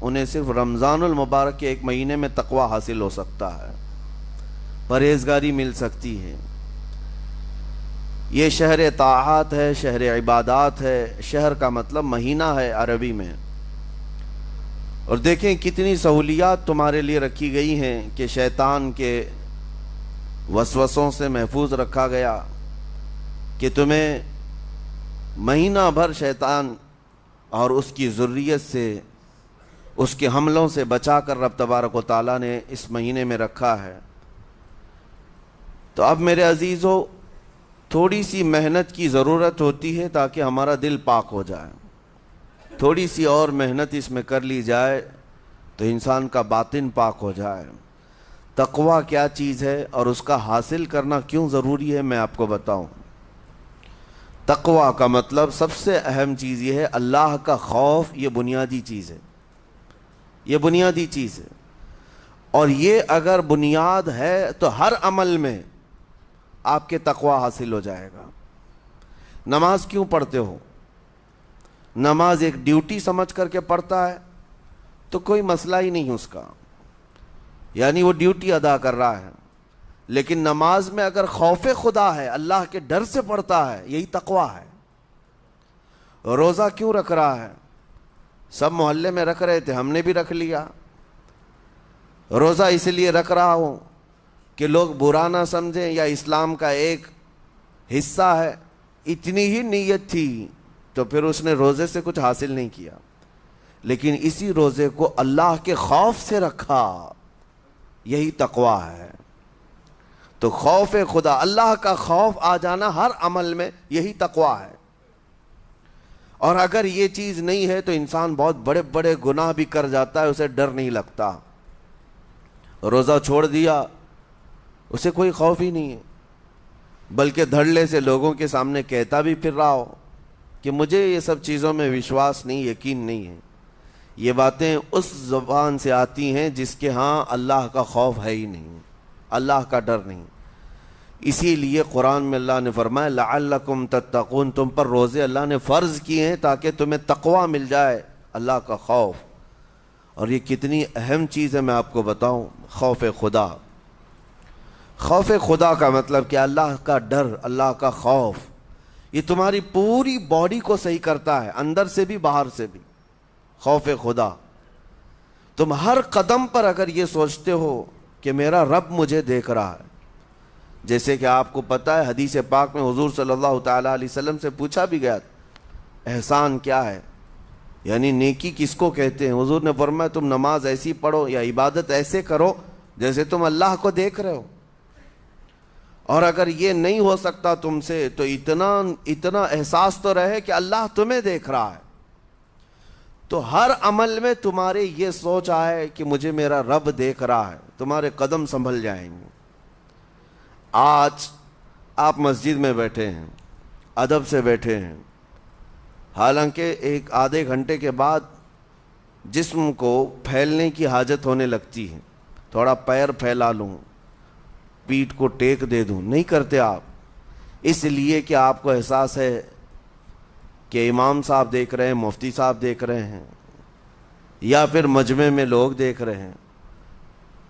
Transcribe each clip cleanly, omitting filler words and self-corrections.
انہیں صرف رمضان المبارک کے ایک مہینے میں تقوی حاصل ہو سکتا ہے، پرہیزگاری مل سکتی ہے۔ یہ شہر طاعات ہے، شہر عبادات ہے، شہر کا مطلب مہینہ ہے عربی میں۔ اور دیکھیں کتنی سہولیات تمہارے لیے رکھی گئی ہیں کہ شیطان کے وسوسوں سے محفوظ رکھا گیا، کہ تمہیں مہینہ بھر شیطان اور اس کی ذریت سے، اس کے حملوں سے بچا کر رب تبارک و تعالیٰ نے اس مہینے میں رکھا ہے۔ تو اب میرے عزیزو، تھوڑی سی محنت کی ضرورت ہوتی ہے تاکہ ہمارا دل پاک ہو جائے۔ تھوڑی سی اور محنت اس میں کر لی جائے تو انسان کا باطن پاک ہو جائے۔ تقویٰ کیا چیز ہے اور اس کا حاصل کرنا کیوں ضروری ہے، میں آپ کو بتاؤں۔ تقویٰ کا مطلب سب سے اہم چیز یہ ہے، اللہ کا خوف۔ یہ بنیادی چیز ہے، یہ بنیادی چیز ہے، اور یہ اگر بنیاد ہے تو ہر عمل میں آپ کے تقویٰ حاصل ہو جائے گا۔ نماز کیوں پڑھتے ہو؟ نماز ایک ڈیوٹی سمجھ کر کے پڑھتا ہے تو کوئی مسئلہ ہی نہیں اس کا، یعنی وہ ڈیوٹی ادا کر رہا ہے۔ لیکن نماز میں اگر خوف خدا ہے، اللہ کے ڈر سے پڑھتا ہے، یہی تقویٰ ہے۔ روزہ کیوں رکھ رہا ہے؟ سب محلے میں رکھ رہے تھے، ہم نے بھی رکھ لیا۔ روزہ اس لیے رکھ رہا ہوں کہ لوگ برا نہ سمجھیں، یا اسلام کا ایک حصہ ہے۔ اتنی ہی نیت تھی تو پھر اس نے روزے سے کچھ حاصل نہیں کیا، لیکن اسی روزے کو اللہ کے خوف سے رکھا، یہی تقویٰ ہے۔ تو خوف خدا، اللہ کا خوف آ جانا ہر عمل میں، یہی تقویٰ ہے۔ اور اگر یہ چیز نہیں ہے تو انسان بہت بڑے بڑے گناہ بھی کر جاتا ہے، اسے ڈر نہیں لگتا۔ روزہ چھوڑ دیا، اسے کوئی خوف ہی نہیں ہے، بلکہ دھڑلے سے لوگوں کے سامنے کہتا بھی پھر رہا ہو کہ مجھے یہ سب چیزوں میں وشواس نہیں، یقین نہیں ہے۔ یہ باتیں اس زبان سے آتی ہیں جس کے ہاں اللہ کا خوف ہے ہی نہیں، اللہ کا ڈر نہیں۔ اسی لیے قرآن میں اللہ نے فرمایا لعلکم تتقون، تم پر روزے اللہ نے فرض کیے ہیں تاکہ تمہیں تقویٰ مل جائے، اللہ کا خوف۔ اور یہ کتنی اہم چیز ہے میں آپ کو بتاؤں، خوف خدا۔ خوف خدا کا مطلب کہ اللہ کا ڈر، اللہ کا خوف، یہ تمہاری پوری باڈی کو صحیح کرتا ہے، اندر سے بھی باہر سے بھی۔ خوف خدا، تم ہر قدم پر اگر یہ سوچتے ہو کہ میرا رب مجھے دیکھ رہا ہے، جیسے کہ آپ کو پتہ ہے حدیث پاک میں حضور صلی اللہ تعالیٰ علیہ وسلم سے پوچھا بھی گیا احسان کیا ہے، یعنی نیکی کس کو کہتے ہیں؟ حضور نے فرمایا تم نماز ایسی پڑھو یا عبادت ایسے کرو جیسے تم اللہ کو دیکھ رہے ہو۔ اور اگر یہ نہیں ہو سکتا تم سے تو اتنا احساس تو رہے کہ اللہ تمہیں دیکھ رہا ہے۔ تو ہر عمل میں تمہارے یہ سوچ آئے کہ مجھے میرا رب دیکھ رہا ہے، تمہارے قدم سنبھل جائیں گے۔ آج آپ مسجد میں بیٹھے ہیں، ادب سے بیٹھے ہیں، حالانکہ ایک آدھے گھنٹے کے بعد جسم کو پھیلنے کی حاجت ہونے لگتی ہے، تھوڑا پیر پھیلا لوں، پیٹھ کو ٹیک دے دوں، نہیں کرتے آپ، اس لیے کہ آپ کو احساس ہے کہ امام صاحب دیکھ رہے ہیں، مفتی صاحب دیکھ رہے ہیں، یا پھر مجمع میں لوگ دیکھ رہے ہیں۔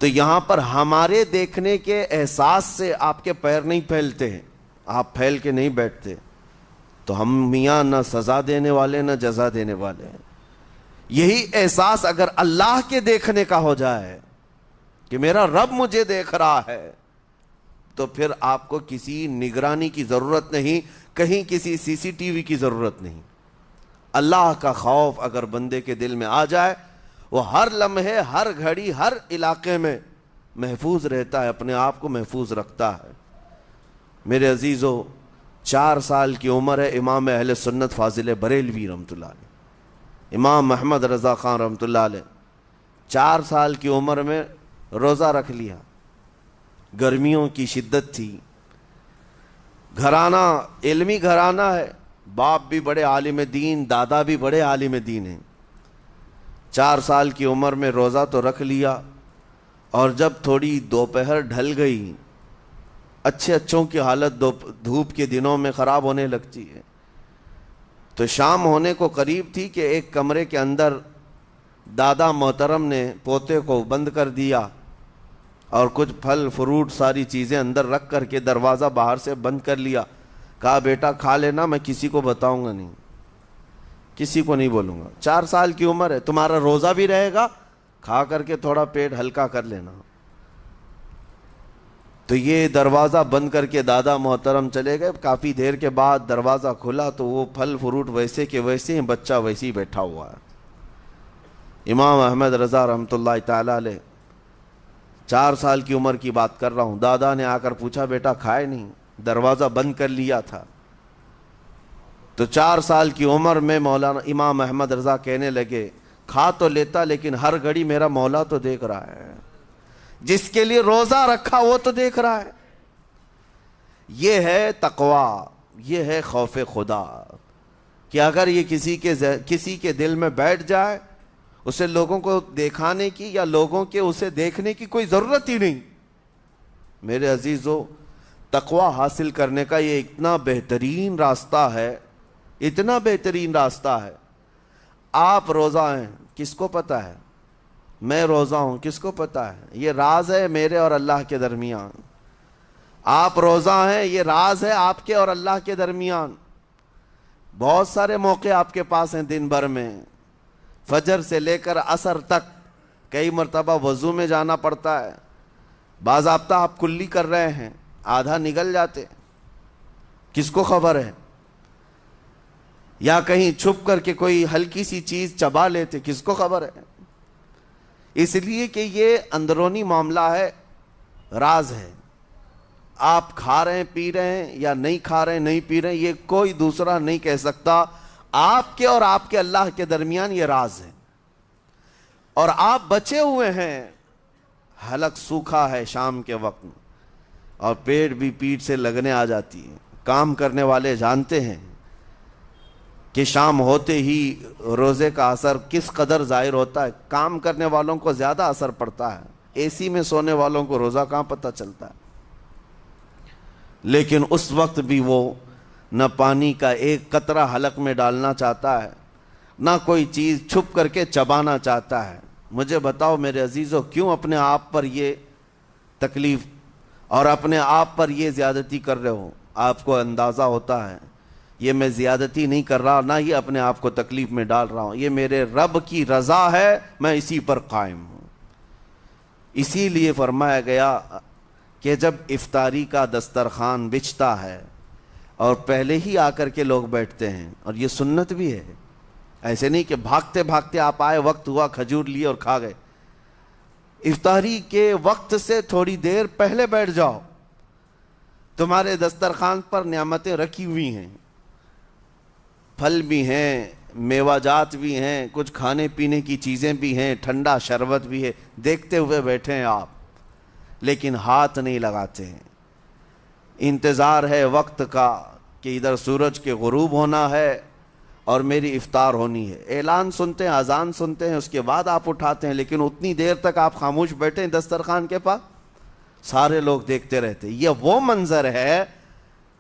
تو یہاں پر ہمارے دیکھنے کے احساس سے آپ کے پیر نہیں پھیلتے ہیں، آپ پھیل کے نہیں بیٹھتے۔ تو ہم میاں نہ سزا دینے والے نہ جزا دینے والے ہیں۔ یہی احساس اگر اللہ کے دیکھنے کا ہو جائے کہ میرا رب مجھے دیکھ رہا ہے، تو پھر آپ کو کسی نگرانی کی ضرورت نہیں، کہیں کسی سی سی ٹی وی کی ضرورت نہیں۔ اللہ کا خوف اگر بندے کے دل میں آ جائے، وہ ہر لمحے، ہر گھڑی، ہر علاقے میں محفوظ رہتا ہے، اپنے آپ کو محفوظ رکھتا ہے۔ میرے عزیزو، 4 سال کی عمر ہے امام اہل سنت فاضل بریلوی رحمۃ اللہ علیہ، امام محمد رضا خان رحمۃ اللہ علیہ، 4 سال کی عمر میں روزہ رکھ لیا۔ گرمیوں کی شدت تھی، گھرانہ علمی گھرانہ ہے، باپ بھی بڑے عالم دین، دادا بھی بڑے عالم دین ہیں۔ 4 سال کی عمر میں روزہ تو رکھ لیا، اور جب تھوڑی دوپہر ڈھل گئی، اچھوں کی حالت دھوپ کے دنوں میں خراب ہونے لگتی ہے، تو شام ہونے کو قریب تھی کہ ایک کمرے کے اندر دادا محترم نے پوتے کو بند کر دیا اور کچھ پھل فروٹ ساری چیزیں اندر رکھ کر کے دروازہ باہر سے بند کر لیا. کہا بیٹا کھا لینا, میں کسی کو بتاؤں گا نہیں, کسی کو نہیں بولوں گا. 4 سال کی عمر ہے, تمہارا روزہ بھی رہے گا, کھا کر کے تھوڑا پیٹ ہلکا کر لینا. تو یہ دروازہ بند کر کے دادا محترم چلے گئے. کافی دیر کے بعد دروازہ کھلا تو وہ پھل فروٹ ویسے کے ویسے ہیں, بچہ ویسے ہی بیٹھا ہوا ہے. امام احمد رضا رحمۃ اللہ تعالی علیہ, 4 سال کی عمر کی بات کر رہا ہوں. دادا نے آ کر پوچھا بیٹا کھائے نہیں, دروازہ بند کر لیا تھا. تو 4 سال کی عمر میں مولانا امام احمد رضا کہنے لگے کھا تو لیتا لیکن ہر گھڑی میرا مولا تو دیکھ رہا ہے, جس کے لیے روزہ رکھا وہ تو دیکھ رہا ہے. یہ ہے تقویٰ, یہ ہے خوف خدا, کہ اگر یہ کسی کے دل میں بیٹھ جائے, اسے لوگوں کو دکھانے کی یا لوگوں کے اسے دیکھنے کی کوئی ضرورت ہی نہیں. میرے عزیزو, تقویٰ حاصل کرنے کا یہ اتنا بہترین راستہ ہے, اتنا بہترین راستہ ہے. آپ روزہ ہیں, کس کو پتہ ہے؟ میں روزہ ہوں, کس کو پتہ ہے؟ یہ راز ہے میرے اور اللہ کے درمیان. آپ روزہ ہیں, یہ راز ہے آپ کے اور اللہ کے درمیان. بہت سارے موقع آپ کے پاس ہیں دن بھر میں, فجر سے لے کر عصر تک. کئی مرتبہ وضو میں جانا پڑتا ہے, باضابطہ آپ کلی کر رہے ہیں, آدھا نگل جاتے, کس کو خبر ہے؟ یا کہیں چھپ کر کے کوئی ہلکی سی چیز چبا لیتے, کس کو خبر ہے؟ اس لیے کہ یہ اندرونی معاملہ ہے, راز ہے. آپ کھا رہے ہیں پی رہے ہیں یا نہیں کھا رہے ہیں نہیں پی رہے ہیں, یہ کوئی دوسرا نہیں کہہ سکتا. آپ کے اور آپ کے اللہ کے درمیان یہ راز ہے. اور آپ بچے ہوئے ہیں, حلق سوکھا ہے شام کے وقت میں, اور پیٹ بھی پیٹ سے لگنے آ جاتی ہے. کام کرنے والے جانتے ہیں کہ شام ہوتے ہی روزے کا اثر کس قدر ظاہر ہوتا ہے. کام کرنے والوں کو زیادہ اثر پڑتا ہے, اے سی میں سونے والوں کو روزہ کہاں پتہ چلتا ہے. لیکن اس وقت بھی وہ نہ پانی کا ایک قطرہ حلق میں ڈالنا چاہتا ہے, نہ کوئی چیز چھپ کر کے چبانا چاہتا ہے. مجھے بتاؤ میرے عزیزو, کیوں اپنے آپ پر یہ تکلیف اور اپنے آپ پر یہ زیادتی کر رہے ہو؟ آپ کو اندازہ ہوتا ہے یہ میں زیادتی نہیں کر رہا, نہ یہ اپنے آپ کو تکلیف میں ڈال رہا ہوں, یہ میرے رب کی رضا ہے, میں اسی پر قائم ہوں. اسی لیے فرمایا گیا کہ جب افطاری کا دسترخوان بچھتا ہے اور پہلے ہی آ کر کے لوگ بیٹھتے ہیں, اور یہ سنت بھی ہے, ایسے نہیں کہ بھاگتے بھاگتے آپ آئے, وقت ہوا کھجور لیے اور کھا گئے. افطاری کے وقت سے تھوڑی دیر پہلے بیٹھ جاؤ. تمہارے دسترخوان پر نعمتیں رکھی ہوئی ہیں, پھل بھی ہیں, میوہ جات بھی ہیں, کچھ کھانے پینے کی چیزیں بھی ہیں, ٹھنڈا شربت بھی ہے, دیکھتے ہوئے بیٹھے ہیں آپ, لیکن ہاتھ نہیں لگاتے ہیں. انتظار ہے وقت کا کہ ادھر سورج کے غروب ہونا ہے اور میری افطار ہونی ہے. اعلان سنتے ہیں, اذان سنتے ہیں, اس کے بعد آپ اٹھاتے ہیں, لیکن اتنی دیر تک آپ خاموش بیٹھے ہیں دسترخوان کے پاس, سارے لوگ دیکھتے رہتے. یہ وہ منظر ہے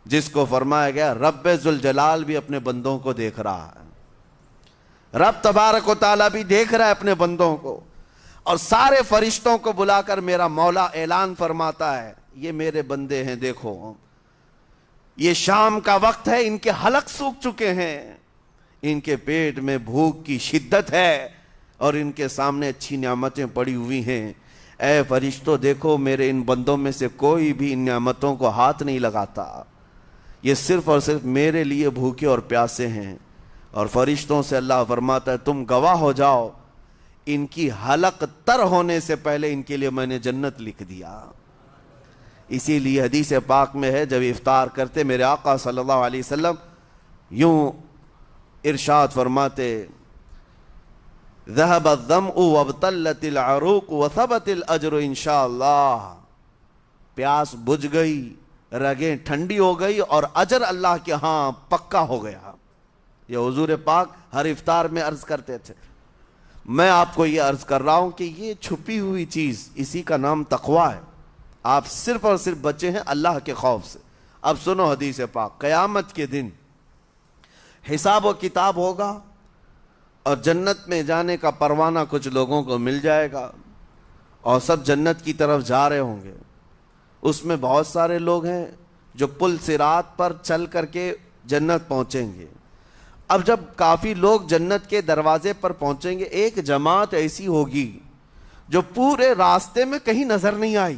جس کو فرمایا گیا رب ذوالجلال بھی اپنے بندوں کو دیکھ رہا ہے, رب تبارک و تعالیٰ بھی دیکھ رہا ہے اپنے بندوں کو. اور سارے فرشتوں کو بلا کر میرا مولا اعلان فرماتا ہے یہ میرے بندے ہیں, دیکھو یہ شام کا وقت ہے, ان کے حلق سوکھ چکے ہیں, ان کے پیٹ میں بھوک کی شدت ہے اور ان کے سامنے اچھی نعمتیں پڑی ہوئی ہیں. اے فرشتوں دیکھو میرے ان بندوں میں سے کوئی بھی ان نعمتوں کو ہاتھ نہیں لگاتا, یہ صرف اور صرف میرے لیے بھوکے اور پیاسے ہیں. اور فرشتوں سے اللہ فرماتا ہے تم گواہ ہو جاؤ, ان کی حلق تر ہونے سے پہلے ان کے لیے میں نے جنت لکھ دیا. اسی لیے حدیث پاک میں ہے جب افطار کرتے میرے آقا صلی اللہ علیہ وسلم یوں ارشاد فرماتے ذهب الظمأ وابتلت العروق وثبت الاجر انشاءاللہ. پیاس بجھ گئی, رگیں ٹھنڈی ہو گئی اور اجر اللہ کے ہاں پکا ہو گیا. یہ حضور پاک ہر افطار میں عرض کرتے تھے. میں آپ کو یہ عرض کر رہا ہوں کہ یہ چھپی ہوئی چیز, اسی کا نام تقویٰ ہے. آپ صرف اور صرف بچے ہیں اللہ کے خوف سے. اب سنو حدیث پاک, قیامت کے دن حساب و کتاب ہوگا اور جنت میں جانے کا پروانہ کچھ لوگوں کو مل جائے گا اور سب جنت کی طرف جا رہے ہوں گے۔ اس میں بہت سارے لوگ ہیں جو پل صراط پر چل کر کے جنت پہنچیں گے۔ اب جب کافی لوگ جنت کے دروازے پر پہنچیں گے، ایک جماعت ایسی ہوگی جو پورے راستے میں کہیں نظر نہیں آئی،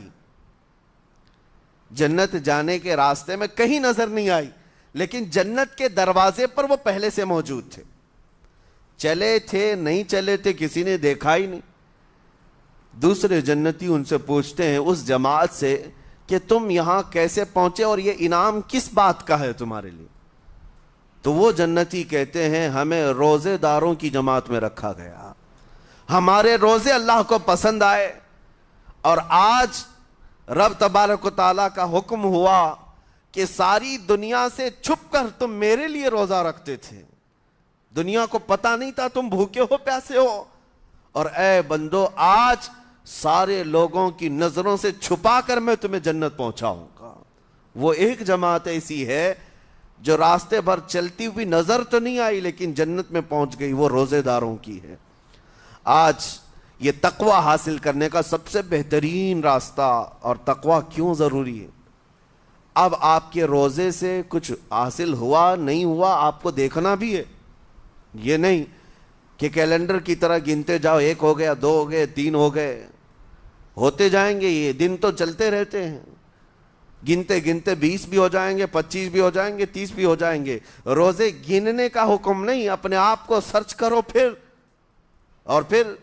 جنت جانے کے راستے میں کہیں نظر نہیں آئی، لیکن جنت کے دروازے پر وہ پہلے سے موجود تھے، چلے تھے نہیں چلے تھے کسی نے دیکھا ہی نہیں۔ دوسرے جنتی ان سے پوچھتے ہیں اس جماعت سے کہ تم یہاں کیسے پہنچے اور یہ انعام کس بات کا ہے تمہارے لیے؟ تو وہ جنتی کہتے ہیں ہمیں روزے داروں کی جماعت میں رکھا گیا، ہمارے روزے اللہ کو پسند آئے، اور آج رب تبارک و تعالیٰ کا حکم ہوا کہ ساری دنیا سے چھپ کر تم میرے لیے روزہ رکھتے تھے، دنیا کو پتہ نہیں تھا تم بھوکے ہو پیاسے ہو، اور اے بندو آج سارے لوگوں کی نظروں سے چھپا کر میں تمہیں جنت پہنچاؤں گا۔ وہ ایک جماعت ایسی ہے جو راستے بھر چلتی ہوئی نظر تو نہیں آئی لیکن جنت میں پہنچ گئی، وہ روزے داروں کی ہے۔ آج یہ تقوی حاصل کرنے کا سب سے بہترین راستہ، اور تقوی کیوں ضروری ہے؟ اب آپ کے روزے سے کچھ حاصل ہوا نہیں ہوا آپ کو دیکھنا بھی ہے، یہ نہیں کہ کیلنڈر کی طرح گنتے جاؤ، 1 ہو گیا، 2 ہو گئے، 3 ہو گئے، ہوتے جائیں گے، یہ دن تو چلتے رہتے ہیں، گنتے گنتے 20 بھی ہو جائیں گے، 25 بھی ہو جائیں گے، 30 بھی ہو جائیں گے۔ روزے گننے کا حکم نہیں، اپنے آپ کو سرچ کرو پھر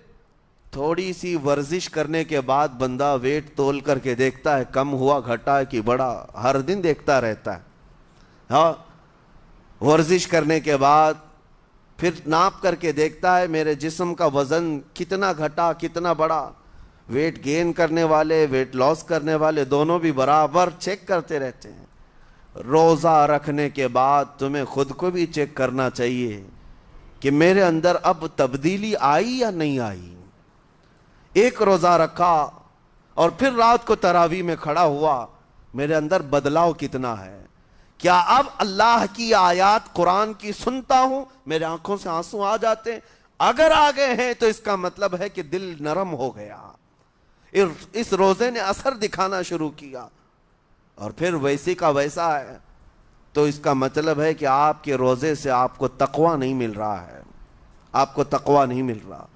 تھوڑی سی ورزش کرنے کے بعد بندہ ویٹ تول کر کے دیکھتا ہے کم ہوا گھٹا ہے کہ بڑا، ہر دن دیکھتا رہتا ہے۔ ہاں، ورزش کرنے کے بعد پھر ناپ کر کے دیکھتا ہے میرے جسم کا وزن کتنا گھٹا کتنا بڑا۔ ویٹ گین کرنے والے ویٹ لاس کرنے والے دونوں بھی برابر چیک کرتے رہتے ہیں۔ روزہ رکھنے کے بعد تمہیں خود کو بھی چیک کرنا چاہیے کہ میرے اندر اب تبدیلی آئی یا نہیں آئی۔ ایک روزہ رکھا اور پھر رات کو تراویح میں کھڑا ہوا، میرے اندر بدلاؤ کتنا ہے؟ کیا اب اللہ کی آیات قرآن کی سنتا ہوں میرے آنکھوں سے آنسو آ جاتے ہیں؟ اگر آ گئے ہیں تو اس کا مطلب ہے کہ دل نرم ہو گیا، اس روزے نے اثر دکھانا شروع کیا، اور پھر ویسی کا ویسا ہے، تو اس کا مطلب ہے کہ آپ کے روزے سے آپ کو تقوی نہیں مل رہا ہے، آپ کو تقوی نہیں مل رہا۔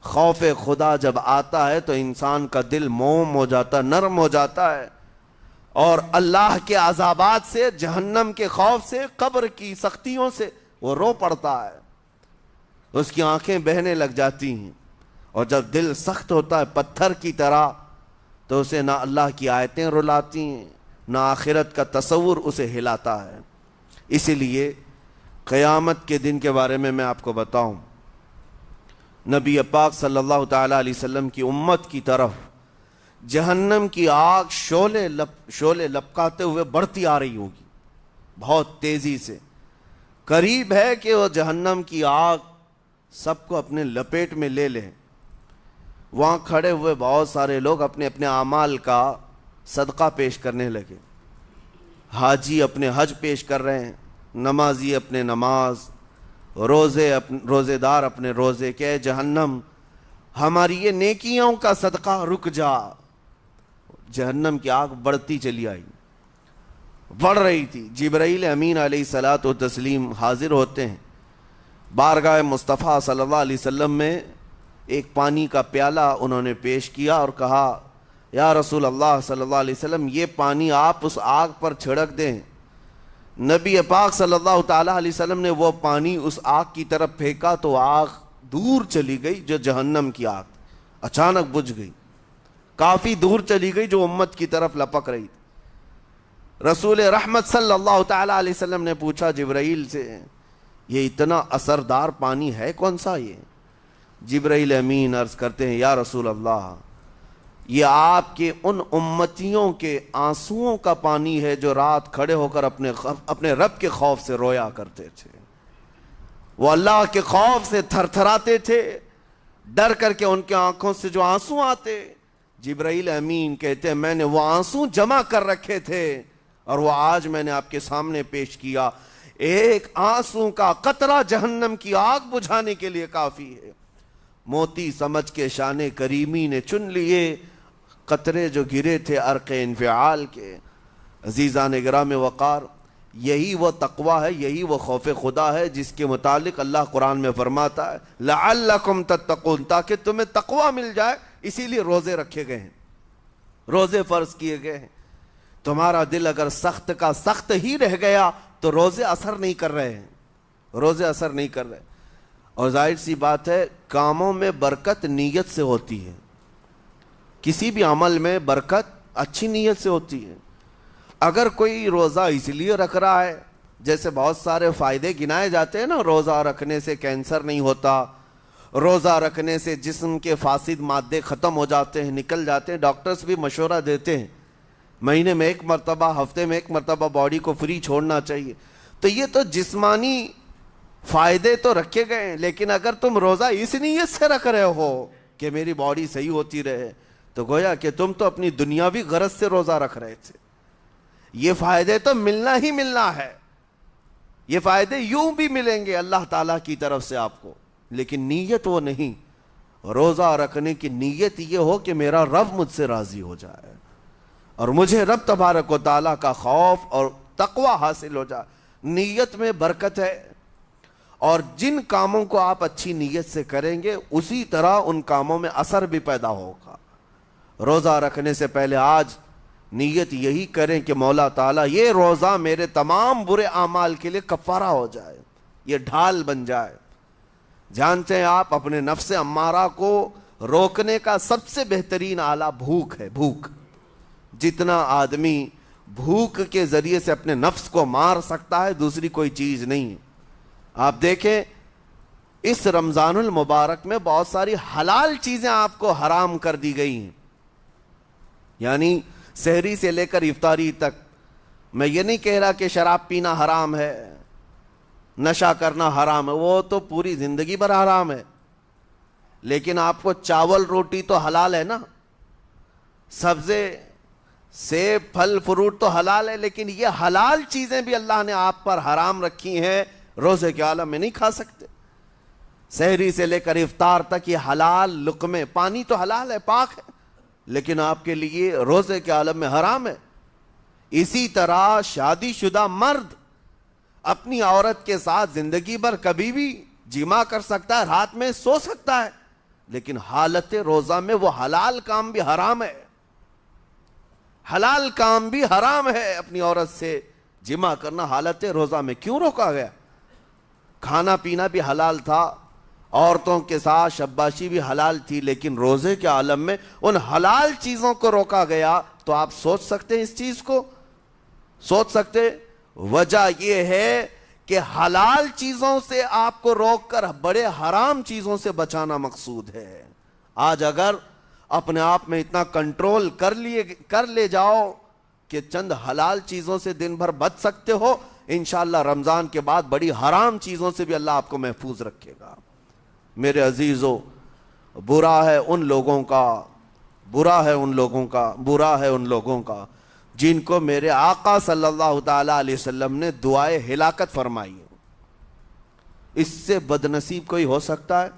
خوف خدا جب آتا ہے تو انسان کا دل موم ہو جاتا، نرم ہو جاتا ہے، اور اللہ کے عذابات سے، جہنم کے خوف سے، قبر کی سختیوں سے وہ رو پڑتا ہے، اس کی آنکھیں بہنے لگ جاتی ہیں، اور جب دل سخت ہوتا ہے پتھر کی طرح تو اسے نہ اللہ کی آیتیں رلاتی ہیں نہ آخرت کا تصور اسے ہلاتا ہے۔ اسی لیے قیامت کے دن کے بارے میں آپ کو بتاؤں، نبی پاک صلی اللہ تعالیٰ علیہ وسلم کی امت کی طرف جہنم کی آگ شعلے لپکاتے ہوئے بڑھتی آ رہی ہوگی بہت تیزی سے، قریب ہے کہ وہ جہنم کی آگ سب کو اپنے لپیٹ میں لے لیں۔ وہاں کھڑے ہوئے بہت سارے لوگ اپنے اپنے اعمال کا صدقہ پیش کرنے لگے، حاجی اپنے حج پیش کر رہے ہیں، نمازی اپنے نماز، روزے دار اپنے روزے، کہ جہنم ہماری یہ نیکیوں کا صدقہ رک جا۔ جہنم کی آگ بڑھتی چلی آئی، بڑھ رہی تھی۔ جبرائیل امین علیہ الصلاۃ والتسلیم حاضر ہوتے ہیں بارگاہ مصطفیٰ صلی اللہ علیہ وسلم میں، ایک پانی کا پیالہ انہوں نے پیش کیا اور کہا یا رسول اللہ صلی اللہ علیہ وسلم یہ پانی آپ اس آگ پر چھڑک دیں۔ نبی پاک صلی اللہ تعالیٰ علیہ وسلم نے وہ پانی اس آگ کی طرف پھینکا تو آگ دور چلی گئی، جو جہنم کی آگ اچانک بجھ گئی، کافی دور چلی گئی جو امت کی طرف لپک رہی تھی۔ رسول رحمت صلی اللہ تعالیٰ علیہ وسلم نے پوچھا جبرائیل سے یہ اتنا اثردار پانی ہے کون سا؟ یہ جبرائیل امین عرض کرتے ہیں یا رسول اللہ یہ آپ کے ان امتیوں کے آنسوؤں کا پانی ہے جو رات کھڑے ہو کر اپنے رب کے خوف سے رویا کرتے تھے، وہ اللہ کے خوف سے تھر تھراتے تھے، ڈر کر کے ان کے آنکھوں سے جو آنسو آتے۔ جبرائیل امین کہتے ہیں میں نے وہ آنسو جمع کر رکھے تھے اور وہ آج میں نے آپ کے سامنے پیش کیا۔ ایک آنسو کا قطرہ جہنم کی آگ بجھانے کے لیے کافی ہے۔ موتی سمجھ کے شان کریمی نے چن لیے قطرے جو گرے تھے عرق انفعال کے۔ عزیزان گرام وقار، یہی وہ تقوی ہے، یہی وہ خوف خدا ہے جس کے متعلق اللہ قرآن میں فرماتا ہے لعلکم تتقون، تاکہ تمہیں تقوی مل جائے، اسی لیے روزے رکھے گئے ہیں، روزے فرض کیے گئے ہیں۔ تمہارا دل اگر سخت کا سخت ہی رہ گیا تو روزے اثر نہیں کر رہے ہیں، روزے اثر نہیں کر رہے۔ اور ظاہر سی بات ہے کاموں میں برکت نیت سے ہوتی ہے، کسی بھی عمل میں برکت اچھی نیت سے ہوتی ہے۔ اگر کوئی روزہ اس لیے رکھ رہا ہے، جیسے بہت سارے فائدے گنائے جاتے ہیں نا، روزہ رکھنے سے کینسر نہیں ہوتا، روزہ رکھنے سے جسم کے فاسد مادے ختم ہو جاتے ہیں، نکل جاتے ہیں، ڈاکٹرز بھی مشورہ دیتے ہیں مہینے میں ایک مرتبہ، ہفتے میں ایک مرتبہ باڈی کو فری چھوڑنا چاہیے۔ تو یہ تو جسمانی فائدے تو رکھے گئے ہیں، لیکن اگر تم روزہ اس نیت سے رکھ رہے ہو کہ میری باڈی صحیح ہوتی رہے، تو گویا کہ تم تو اپنی دنیاوی غرض سے روزہ رکھ رہے تھے۔ یہ فائدے تو ملنا ہی ملنا ہے، یہ فائدے یوں بھی ملیں گے اللہ تعالیٰ کی طرف سے آپ کو، لیکن نیت وہ نہیں۔ روزہ رکھنے کی نیت یہ ہو کہ میرا رب مجھ سے راضی ہو جائے اور مجھے رب تبارک و تعالیٰ کا خوف اور تقوی حاصل ہو جائے۔ نیت میں برکت ہے، اور جن کاموں کو آپ اچھی نیت سے کریں گے اسی طرح ان کاموں میں اثر بھی پیدا ہوگا۔ روزہ رکھنے سے پہلے آج نیت یہی کریں کہ مولا تعالیٰ یہ روزہ میرے تمام برے اعمال کے لیے کفارہ ہو جائے، یہ ڈھال بن جائے۔ جانتے ہیں آپ اپنے نفس امارہ کو روکنے کا سب سے بہترین آلہ بھوک ہے، بھوک۔ جتنا آدمی بھوک کے ذریعے سے اپنے نفس کو مار سکتا ہے دوسری کوئی چیز نہیں ہے۔ آپ دیکھیں اس رمضان المبارک میں بہت ساری حلال چیزیں آپ کو حرام کر دی گئی ہیں، یعنی سحری سے لے کر افطاری تک۔ میں یہ نہیں کہہ رہا کہ شراب پینا حرام ہے، نشہ کرنا حرام ہے، وہ تو پوری زندگی بھر حرام ہے، لیکن آپ کو چاول روٹی تو حلال ہے نا، سبزے سیب پھل فروٹ تو حلال ہے، لیکن یہ حلال چیزیں بھی اللہ نے آپ پر حرام رکھی ہیں، روزے کے عالم میں نہیں کھا سکتے۔ سحری سے لے کر افطار تک یہ حلال لقمے، پانی تو حلال ہے، پاک ہے، لیکن آپ کے لیے روزے کے عالم میں حرام ہے۔ اسی طرح شادی شدہ مرد اپنی عورت کے ساتھ زندگی بھر کبھی بھی جمع کر سکتا ہے، رات میں سو سکتا ہے، لیکن حالت روزہ میں وہ حلال کام بھی حرام ہے، حلال کام بھی حرام ہے۔ اپنی عورت سے جمع کرنا حالت روزہ میں کیوں روکا گیا؟ کھانا پینا بھی حلال تھا، عورتوں کے ساتھ شباشی بھی حلال تھی، لیکن روزے کے عالم میں ان حلال چیزوں کو روکا گیا۔ تو آپ سوچ سکتے ہیں اس چیز کو، سوچ سکتے؟ وجہ یہ ہے کہ حلال چیزوں سے آپ کو روک کر بڑے حرام چیزوں سے بچانا مقصود ہے۔ آج اگر اپنے آپ میں اتنا کنٹرول کر لے جاؤ کہ چند حلال چیزوں سے دن بھر بچ سکتے ہو، انشاءاللہ رمضان کے بعد بڑی حرام چیزوں سے بھی اللہ آپ کو محفوظ رکھے گا۔ میرے عزیزو، برا ہے ان لوگوں کا جن کو میرے آقا صلی اللہ تعالیٰ علیہ وسلم نے دعائے ہلاکت فرمائی ہے۔ اس سے بدنصیب کوئی ہو سکتا ہے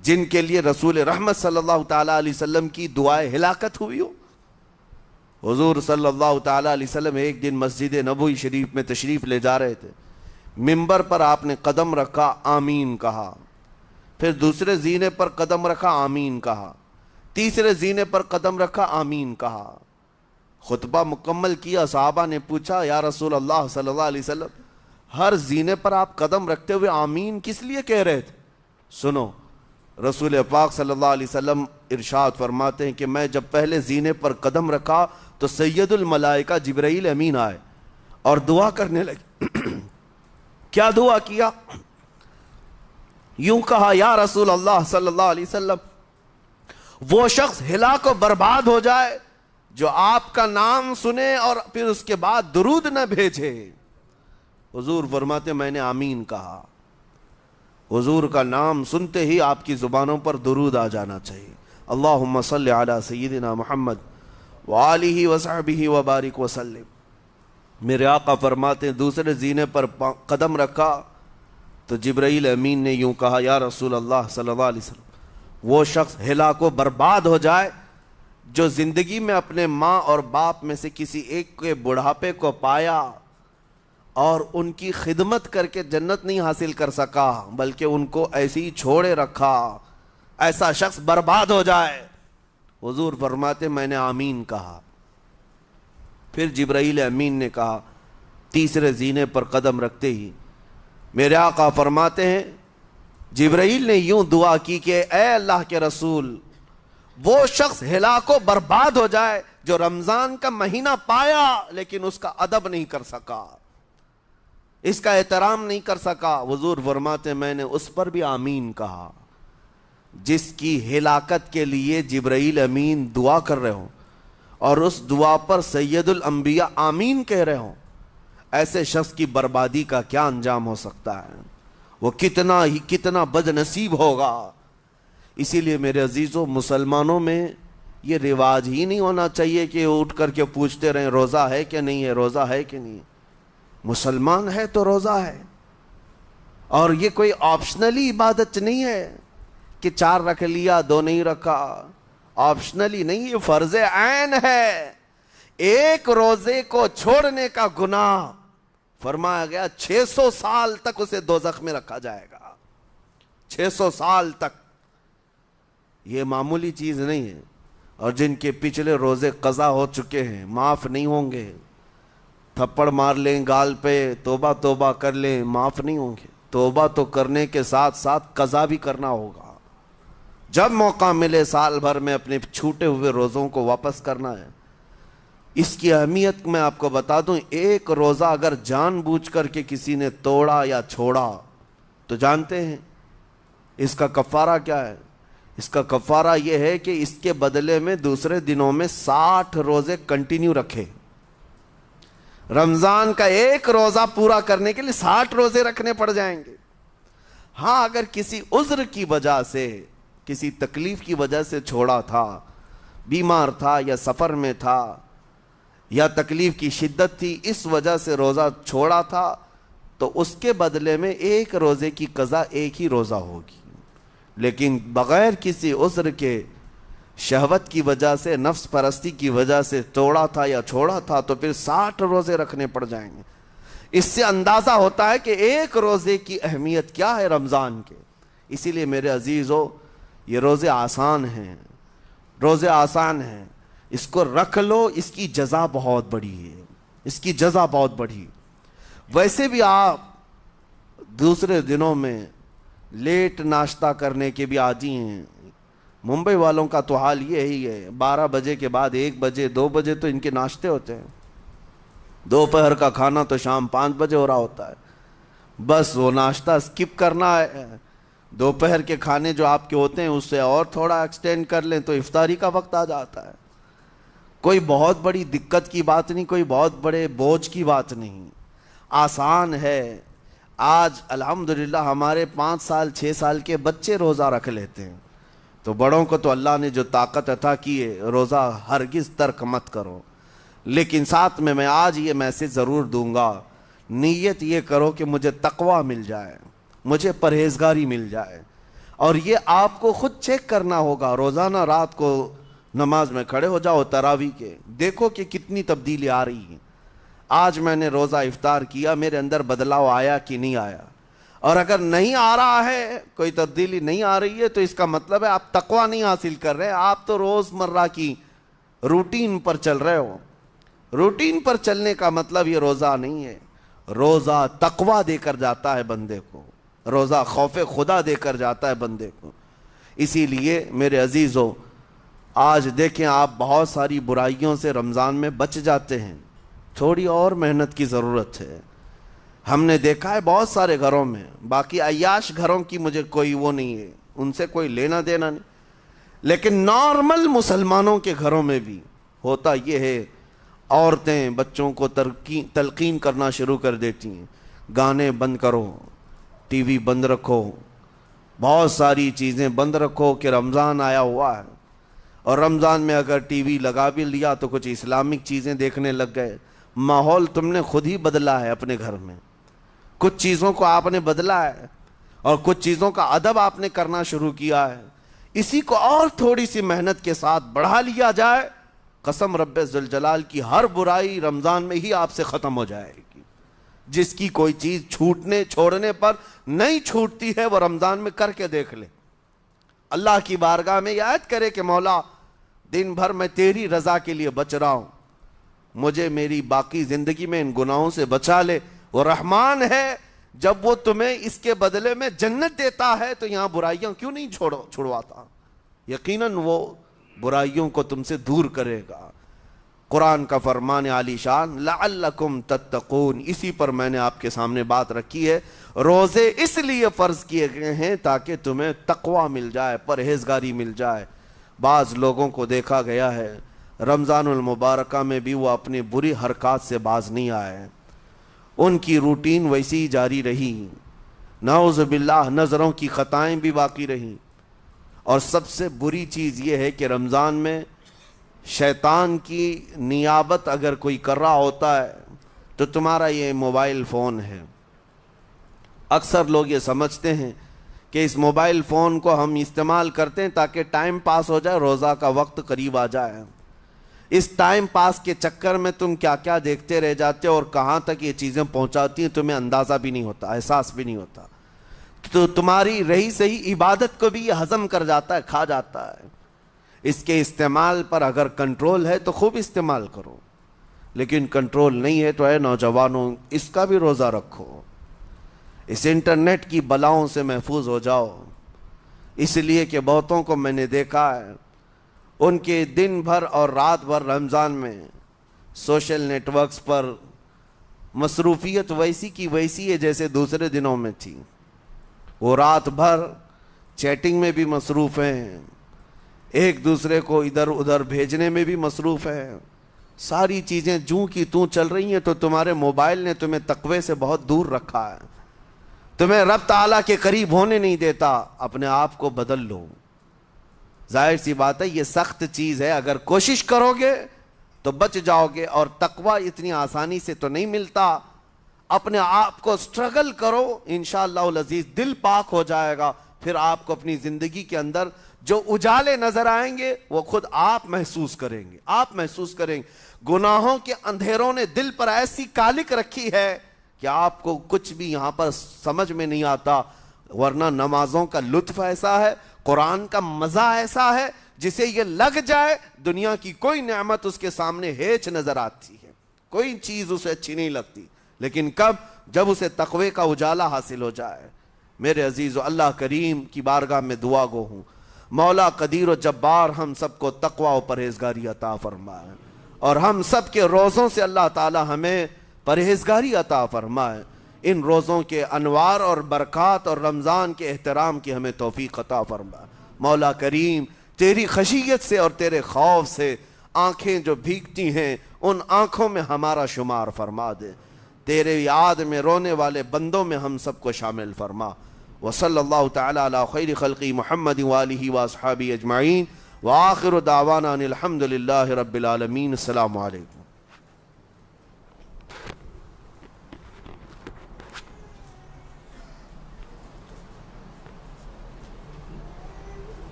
جن کے لیے رسول رحمت صلی اللہ تعالیٰ علیہ وسلم کی دعائے ہلاکت ہوئی ہو؟ حضور صلی اللہ تعالیٰ علیہ وسلم ایک دن مسجد نبوی شریف میں تشریف لے جا رہے تھے، منبر پر آپ نے قدم رکھا، آمین کہا، پھر دوسرے زینے پر قدم رکھا، آمین کہا، تیسرے زینے پر قدم رکھا، آمین کہا۔ خطبہ مکمل کیا، صحابہ نے پوچھا یا رسول اللہ صلی اللہ علیہ وسلم ہر زینے پر آپ قدم رکھتے ہوئے آمین کس لیے کہہ رہے تھے؟ سنو، رسول پاک صلی اللہ علیہ وسلم ارشاد فرماتے ہیں کہ میں جب پہلے زینے پر قدم رکھا تو سید الملائکہ جبرائیل امین آئے اور دعا کرنے لگے۔ کیا دعا کیا؟ یوں کہا، یا رسول اللہ صلی اللہ علیہ وسلم وہ شخص ہلاک و برباد ہو جائے جو آپ کا نام سنے اور پھر اس کے بعد درود نہ بھیجے۔ حضور فرماتے میں نے آمین کہا۔ حضور کا نام سنتے ہی آپ کی زبانوں پر درود آ جانا چاہیے۔ اللہم صلی علی سیدنا محمد وآلہ وصحبہ وبارک وسلم۔ میرے آقا فرماتے ہیں دوسرے زینے پر قدم رکھا تو جبرائیل امین نے یوں کہا یا رسول اللہ صلی اللہ علیہ وسلم وہ شخص ہلاک و برباد ہو جائے جو زندگی میں اپنے ماں اور باپ میں سے کسی ایک کے بڑھاپے کو پایا اور ان کی خدمت کر کے جنت نہیں حاصل کر سکا بلکہ ان کو ایسے ہی چھوڑے رکھا، ایسا شخص برباد ہو جائے۔ حضور فرماتے میں نے آمین کہا۔ پھر جبرائیل امین نے کہا تیسرے زینے پر قدم رکھتے ہی میرے آقا فرماتے ہیں جبرائیل نے یوں دعا کی کہ اے اللہ کے رسول وہ شخص ہلاک و برباد ہو جائے جو رمضان کا مہینہ پایا لیکن اس کا ادب نہیں کر سکا، اس کا احترام نہیں کر سکا۔ حضور فرماتے میں نے اس پر بھی آمین کہا۔ جس کی ہلاکت کے لیے جبرائیل امین دعا کر رہے ہوں اور اس دعا پر سید الانبیاء آمین کہہ رہے ہوں، ایسے شخص کی بربادی کا کیا انجام ہو سکتا ہے؟ وہ کتنا بد نصیب ہوگا۔ اسی لیے میرے عزیزوں مسلمانوں میں یہ رواج ہی نہیں ہونا چاہیے کہ اٹھ کر کے پوچھتے رہیں روزہ ہے کہ نہیں ہے، روزہ ہے کہ نہیں ہے۔ مسلمان ہے تو روزہ ہے، اور یہ کوئی آپشنلی عبادت نہیں ہے کہ 4 رکھ لیا 2 نہیں رکھا، آپشنلی نہیں، یہ فرض عین ہے۔ ایک روزے کو چھوڑنے کا گناہ فرمایا گیا 600 سال تک اسے دوزخ میں رکھا جائے گا، 600 سال تک۔ یہ معمولی چیز نہیں ہے، اور جن کے پچھلے روزے قضا ہو چکے ہیں معاف نہیں ہوں گے۔ تھپڑ مار لیں گال پہ، توبہ توبہ کر لیں، معاف نہیں ہوں گے۔ توبہ تو کرنے کے ساتھ ساتھ قضا بھی کرنا ہوگا۔ جب موقع ملے سال بھر میں اپنے چھوٹے ہوئے روزوں کو واپس کرنا ہے۔ اس کی اہمیت میں آپ کو بتا دوں، ایک روزہ اگر جان بوجھ کر کے کسی نے توڑا یا چھوڑا تو جانتے ہیں اس کا کفارہ کیا ہے؟ اس کا کفارہ یہ ہے کہ اس کے بدلے میں دوسرے دنوں میں 60 روزے کنٹینیو رکھے۔ رمضان کا ایک روزہ پورا کرنے کے لیے 60 روزے رکھنے پڑ جائیں گے۔ ہاں اگر کسی عذر کی وجہ سے، کسی تکلیف کی وجہ سے چھوڑا تھا، بیمار تھا یا سفر میں تھا یا تکلیف کی شدت تھی، اس وجہ سے روزہ چھوڑا تھا، تو اس کے بدلے میں ایک روزے کی قضا ایک ہی روزہ ہوگی۔ لیکن بغیر کسی عذر کے، شہوت کی وجہ سے، نفس پرستی کی وجہ سے توڑا تھا یا چھوڑا تھا تو پھر 60 روزے رکھنے پڑ جائیں گے۔ اس سے اندازہ ہوتا ہے کہ ایک روزے کی اہمیت کیا ہے رمضان کے۔ اسی لیے میرے عزیزو یہ روزے آسان ہیں، روزے آسان ہیں، اس کو رکھ لو، اس کی جزا بہت بڑی ہے، اس کی جزا بہت بڑی۔ ویسے بھی آپ دوسرے دنوں میں لیٹ ناشتہ کرنے کے بھی عادی ہیں۔ ممبئی والوں کا تو حال یہ ہی ہے، 12 بجے کے بعد 1 بجے 2 بجے تو ان کے ناشتے ہوتے ہیں، دوپہر کا کھانا تو شام 5 بجے ہو رہا ہوتا ہے۔ بس وہ ناشتہ سکپ کرنا ہے، دوپہر کے کھانے جو آپ کے ہوتے ہیں اس سے اور تھوڑا ایکسٹینڈ کر لیں تو افطاری کا وقت آ جاتا ہے۔ کوئی بہت بڑی دقت کی بات نہیں، کوئی بہت بڑے بوجھ کی بات نہیں، آسان ہے۔ آج الحمدللہ ہمارے 5 سال 6 سال کے بچے روزہ رکھ لیتے ہیں، تو بڑوں کو تو اللہ نے جو طاقت عطا کی ہے، روزہ ہرگز ترک مت کرو۔ لیکن ساتھ میں آج یہ میسج ضرور دوں گا، نیت یہ کرو کہ مجھے تقوی مل جائے، مجھے پرہیزگاری مل جائے، اور یہ آپ کو خود چیک کرنا ہوگا۔ روزانہ رات کو نماز میں کھڑے ہو جاؤ تراویح کے، دیکھو کہ کتنی تبدیلی آ رہی ہے۔ آج میں نے روزہ افطار کیا، میرے اندر بدلاؤ آیا کہ نہیں آیا؟ اور اگر نہیں آ رہا ہے، کوئی تبدیلی نہیں آ رہی ہے، تو اس کا مطلب ہے آپ تقوی نہیں حاصل کر رہے، آپ تو روز مرہ کی روٹین پر چل رہے ہو۔ روٹین پر چلنے کا مطلب یہ روزہ نہیں ہے۔ روزہ تقوی دے کر جاتا ہے بندے کو، روزہ خوف خدا دے کر جاتا ہے بندے کو۔ اسی لیے میرے عزیزو آج دیکھیں آپ بہت ساری برائیوں سے رمضان میں بچ جاتے ہیں، تھوڑی اور محنت کی ضرورت ہے۔ ہم نے دیکھا ہے بہت سارے گھروں میں، باقی عیاش گھروں کی مجھے کوئی وہ نہیں ہے، ان سے کوئی لینا دینا نہیں، لیکن نارمل مسلمانوں کے گھروں میں بھی ہوتا یہ ہے، عورتیں بچوں کو تلقین کرنا شروع کر دیتی ہیں، گانے بند کرو، ٹی وی بند رکھو، بہت ساری چیزیں بند رکھو کہ رمضان آیا ہوا ہے۔ اور رمضان میں اگر ٹی وی لگا بھی لیا تو کچھ اسلامک چیزیں دیکھنے لگ گئے، ماحول تم نے خود ہی بدلا ہے اپنے گھر میں، کچھ چیزوں کو آپ نے بدلا ہے اور کچھ چیزوں کا ادب آپ نے کرنا شروع کیا ہے، اسی کو اور تھوڑی سی محنت کے ساتھ بڑھا لیا جائے، قسم رب ذوالجلال کی ہر برائی رمضان میں ہی آپ سے ختم ہو جائے گی۔ جس کی کوئی چیز چھوڑنے پر نہیں چھوٹتی ہے وہ رمضان میں کر کے دیکھ لے، اللہ کی بارگاہ میں یاد کرے کہ مولا دن بھر میں تیری رضا کے لیے بچ رہا ہوں، مجھے میری باقی زندگی میں ان گناہوں سے بچا لے۔ وہ رحمان ہے، جب وہ تمہیں اس کے بدلے میں جنت دیتا ہے تو یہاں برائیاں کیوں نہیں چھڑواتا؟ یقیناً وہ برائیوں کو تم سے دور کرے گا۔ قرآن کا فرمان عالی شان لعلکم تتقون، اسی پر میں نے آپ کے سامنے بات رکھی ہے۔ روزے اس لیے فرض کیے گئے ہیں تاکہ تمہیں تقوی مل جائے، پرہیزگاری مل جائے۔ بعض لوگوں کو دیکھا گیا ہے رمضان المبارکہ میں بھی وہ اپنی بری حرکات سے باز نہیں آئے، ان کی روٹین ویسی ہی جاری رہی، نعوذ باللہ نظروں کی خطائیں بھی باقی رہیں۔ اور سب سے بری چیز یہ ہے کہ رمضان میں شیطان کی نیابت اگر کوئی کر رہا ہوتا ہے تو تمہارا یہ موبائل فون ہے۔ اکثر لوگ یہ سمجھتے ہیں کہ اس موبائل فون کو ہم استعمال کرتے ہیں تاکہ ٹائم پاس ہو جائے، روزہ کا وقت قریب آ جائے۔ اس ٹائم پاس کے چکر میں تم کیا کیا دیکھتے رہ جاتے ہو اور کہاں تک یہ چیزیں پہنچاتی ہیں تمہیں اندازہ بھی نہیں ہوتا، احساس بھی نہیں ہوتا، تو تمہاری رہی صحیح عبادت کو بھی یہ ہضم کر جاتا ہے، کھا جاتا ہے۔ اس کے استعمال پر اگر کنٹرول ہے تو خوب استعمال کرو، لیکن کنٹرول نہیں ہے تو اے نوجوانوں اس کا بھی روزہ رکھو، اس انٹرنیٹ کی بلاؤں سے محفوظ ہو جاؤ۔ اس لیے کہ بہتوں کو میں نے دیکھا ہے ان کے دن بھر اور رات بھر رمضان میں سوشل نیٹ ورکس پر مصروفیت ویسی کی ویسی ہے جیسے دوسرے دنوں میں تھی۔ وہ رات بھر چیٹنگ میں بھی مصروف ہیں، ایک دوسرے کو ادھر ادھر بھیجنے میں بھی مصروف ہیں، ساری چیزیں جوں کی توں چل رہی ہیں، تو تمہارے موبائل نے تمہیں تقوی سے بہت دور رکھا ہے، تمہیں رب تعالیٰ کے قریب ہونے نہیں دیتا۔ اپنے آپ کو بدل لو۔ ظاہر سی بات ہے یہ سخت چیز ہے، اگر کوشش کرو گے تو بچ جاؤ گے، اور تقوی اتنی آسانی سے تو نہیں ملتا۔ اپنے آپ کو سٹرگل کرو، انشاءاللہ العزیز دل پاک ہو جائے گا، پھر آپ کو اپنی زندگی کے اندر جو اجالے نظر آئیں گے وہ خود آپ محسوس کریں گے، آپ محسوس کریں گے۔ گناہوں کے اندھیروں نے دل پر ایسی کالک رکھی ہے کہ آپ کو کچھ بھی یہاں پر سمجھ میں نہیں آتا، ورنہ نمازوں کا لطف ایسا ہے، قرآن کا مزہ ایسا ہے، جسے یہ لگ جائے دنیا کی کوئی نعمت اس کے سامنے ہیچ نظر آتی ہے، کوئی چیز اسے اچھی نہیں لگتی، لیکن کب؟ جب اسے تقوی کا اجالا حاصل ہو جائے۔ میرے عزیزو، اللہ کریم کی بارگاہ میں دعا گو ہوں، مولا قدیر و جبار ہم سب کو تقوی و پرہیزگاری عطا فرمائے، اور ہم سب کے روزوں سے اللہ تعالی ہمیں پرہیزگاری عطا فرمائے۔ ان روزوں کے انوار اور برکات اور رمضان کے احترام کی ہمیں توفیق عطا فرمائے۔ مولا کریم تیری خشیت سے اور تیرے خوف سے آنکھیں جو بھیگتی ہیں ان آنکھوں میں ہمارا شمار فرما دے، تیرے یاد میں رونے والے بندوں میں ہم سب کو شامل فرما۔ وصلی اللہ تعالی علی خیر خلقی محمد وآلہ واصحابہ اجمعین، وآخر دعوانا ان الحمد للہ رب العالمین۔ السلام علیکم۔